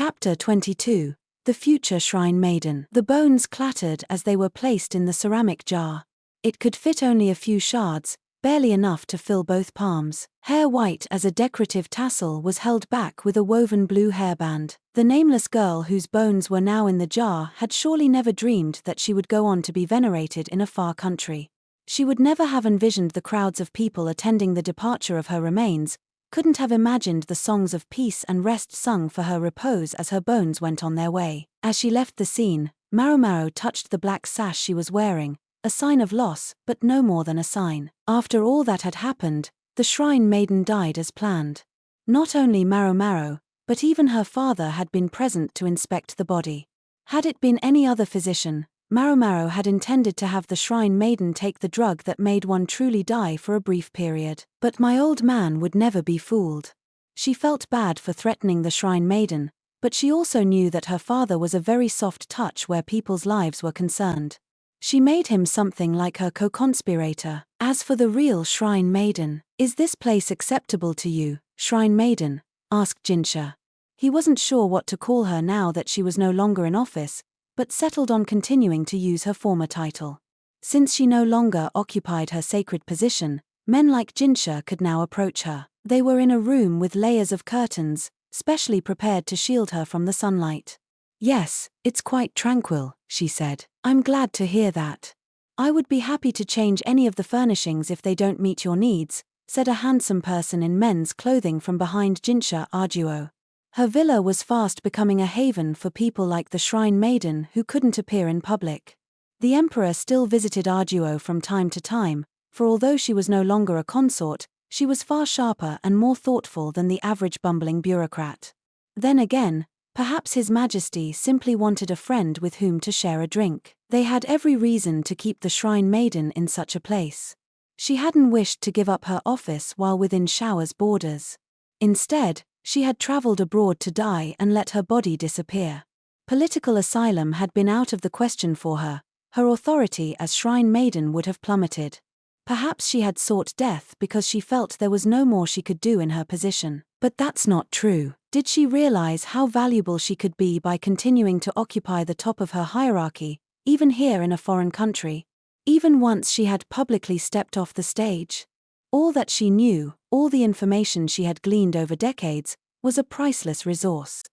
Chapter 22. The Future Shrine Maiden. The bones clattered as they were placed in the ceramic jar. It could fit only a few shards, barely enough to fill both palms. Hair white as a decorative tassel was held back with a woven blue hairband. The nameless girl whose bones were now in the jar had surely never dreamed that she would go on to be venerated in a far country. She would never have envisioned the crowds of people attending the departure of her remains, couldn't have imagined the songs of peace and rest sung for her repose as her bones went on their way. As she left the scene, Maomao touched the black sash she was wearing, a sign of loss, but no more than a sign. After all that had happened, the shrine maiden died as planned. Not only Maomao, but even her father had been present to inspect the body. Had it been any other physician, Maomao had intended to have the shrine maiden take the drug that made one truly die for a brief period. But my old man would never be fooled. She felt bad for threatening the shrine maiden, but she also knew that her father was a very soft touch where people's lives were concerned. She made him something like her co-conspirator. As for the real shrine maiden, "Is this place acceptable to you, shrine maiden?" asked Jinshi. He wasn't sure what to call her now that she was no longer in office, but settled on continuing to use her former title. Since she no longer occupied her sacred position, men like Jinshi could now approach her. They were in a room with layers of curtains, specially prepared to shield her from the sunlight. "Yes, it's quite tranquil," she said. "I'm glad to hear that. I would be happy to change any of the furnishings if they don't meet your needs," said a handsome person in men's clothing from behind Jinshi Arduo. Her villa was fast becoming a haven for people like the shrine maiden who couldn't appear in public. The emperor still visited Arduo from time to time, for although she was no longer a consort, she was far sharper and more thoughtful than the average bumbling bureaucrat. Then again, perhaps His Majesty simply wanted a friend with whom to share a drink. They had every reason to keep the shrine maiden in such a place. She hadn't wished to give up her office while within Shower's borders. Instead, she had traveled abroad to die and let her body disappear. Political asylum had been out of the question for her. Her authority as shrine maiden would have plummeted. Perhaps she had sought death because she felt there was no more she could do in her position. But that's not true. Did she realize how valuable she could be by continuing to occupy the top of her hierarchy, even here in a foreign country? Even once she had publicly stepped off the stage? All that she knew, all the information she had gleaned over decades, was a priceless resource.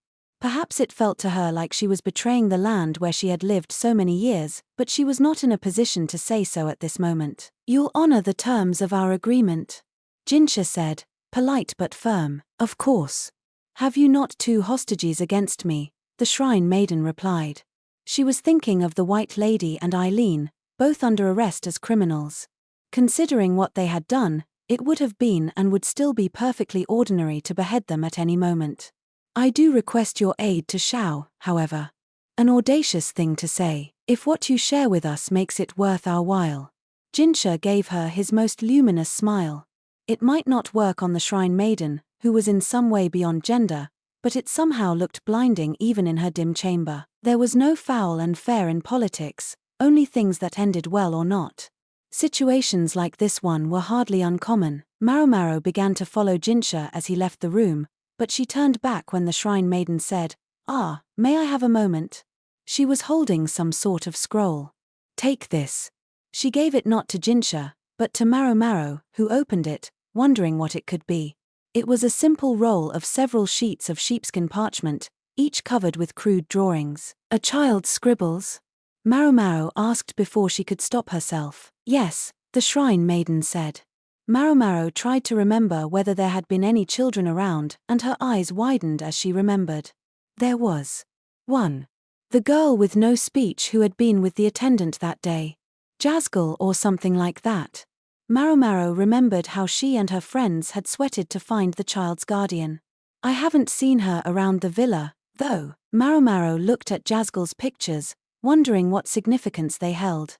Perhaps it felt to her like she was betraying the land where she had lived so many years, but she was not in a position to say so at this moment. "You'll honor the terms of our agreement," Jinshi said, polite but firm. "Of course. Have you not 2 hostages against me?" the shrine maiden replied. She was thinking of the White Lady and Eileen, both under arrest as criminals. Considering what they had done, it would have been and would still be perfectly ordinary to behead them at any moment. "I do request your aid to Shao, however." An audacious thing to say, if what you share with us makes it worth our while. Jinshi gave her his most luminous smile. It might not work on the shrine maiden, who was in some way beyond gender, but it somehow looked blinding even in her dim chamber. There was no foul and fair in politics, only things that ended well or not. Situations like this one were hardly uncommon. Maomao began to follow Jinshi as he left the room, but she turned back when the shrine maiden said, "Ah, may I have a moment?" She was holding some sort of scroll. "Take this." She gave it not to Jinshi, but to Maomao, who opened it, wondering what it could be. It was a simple roll of several sheets of sheepskin parchment, each covered with crude drawings. "A child's scribbles?" Maomao asked before she could stop herself. "Yes," the shrine maiden said. Maomao tried to remember whether there had been any children around, and her eyes widened as she remembered. There was one. The girl with no speech who had been with the attendant that day. Jazgal or something like that. Maomao remembered how she and her friends had sweated to find the child's guardian. "I haven't seen her around the villa, though." Maomao looked at Jazgal's pictures, wondering what significance they held.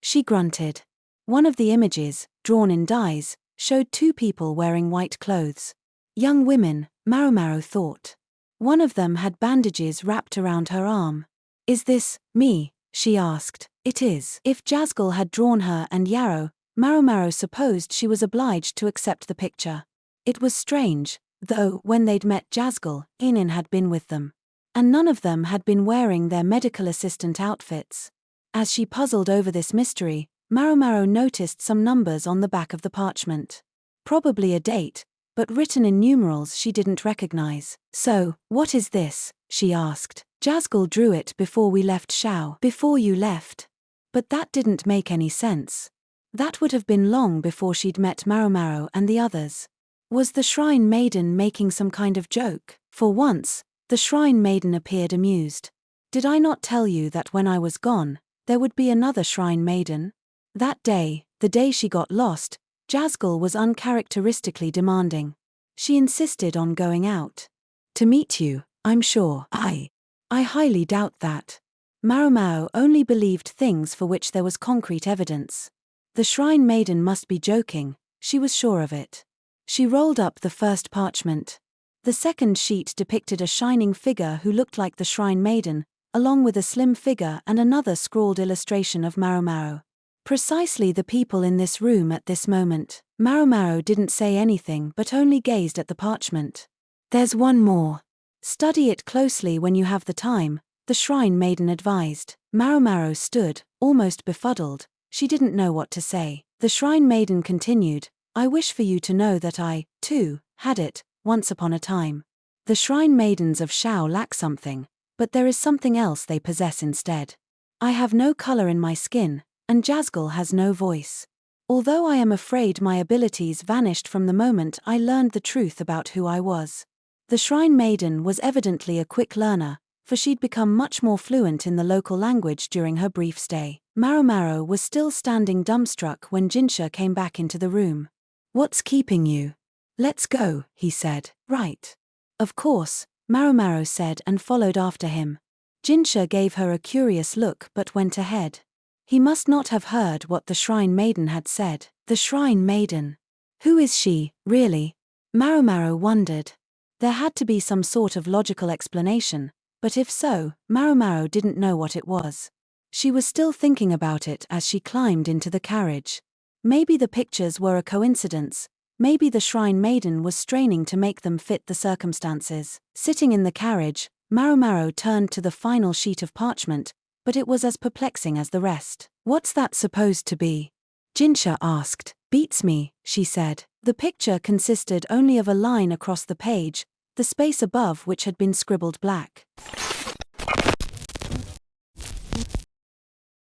She grunted. One of the images, drawn in dyes, showed 2 people wearing white clothes. Young women, Maomao thought. One of them had bandages wrapped around her arm. "Is this me?" she asked. "It is." If Jazgal had drawn her and Yarrow, Maomao supposed she was obliged to accept the picture. It was strange, though when they'd met Jazgal, Inin had been with them. And none of them had been wearing their medical assistant outfits. As she puzzled over this mystery, Maomao noticed some numbers on the back of the parchment. Probably a date, but written in numerals she didn't recognize. "So, what is this?" she asked. "Jazgal drew it before we left Shao." "Before you left?" But that didn't make any sense. That would have been long before she'd met Maomao and the others. Was the Shrine Maiden making some kind of joke? For once, the Shrine Maiden appeared amused. "Did I not tell you that when I was gone, there would be another Shrine Maiden?" That day, the day she got lost, Jazgal was uncharacteristically demanding. She insisted on going out. "To meet you, I'm sure." I highly doubt that." Maomao only believed things for which there was concrete evidence. The Shrine Maiden must be joking, she was sure of it. She rolled up the first parchment. The second sheet depicted a shining figure who looked like the Shrine Maiden, along with a slim figure and another scrawled illustration of Maomao. Precisely the people in this room at this moment. Maomao didn't say anything but only gazed at the parchment. "There's one more. Study it closely when you have the time," the Shrine Maiden advised. Maomao stood, almost befuddled. She didn't know what to say. The Shrine Maiden continued, "I wish for you to know that I, too, had it, once upon a time. The Shrine Maidens of Shao lack something, but there is something else they possess instead. I have no color in my skin, and Jazgal has no voice. Although I am afraid my abilities vanished from the moment I learned the truth about who I was." The Shrine Maiden was evidently a quick learner, for she'd become much more fluent in the local language during her brief stay. Maomao was still standing dumbstruck when Jinshi came back into the room. "What's keeping you?" "Let's go," he said. "Right." "Of course," Maomao said and followed after him. Jinshi gave her a curious look but went ahead. He must not have heard what the Shrine Maiden had said. The Shrine Maiden. Who is she, really? Maomao wondered. There had to be some sort of logical explanation, but if so, Maomao didn't know what it was. She was still thinking about it as she climbed into the carriage. Maybe the pictures were a coincidence, maybe the Shrine Maiden was straining to make them fit the circumstances. Sitting in the carriage, Maomao turned to the final sheet of parchment, but it was as perplexing as the rest. "What's that supposed to be?" Jinshi asked. "Beats me," she said. The picture consisted only of a line across the page, the space above which had been scribbled black.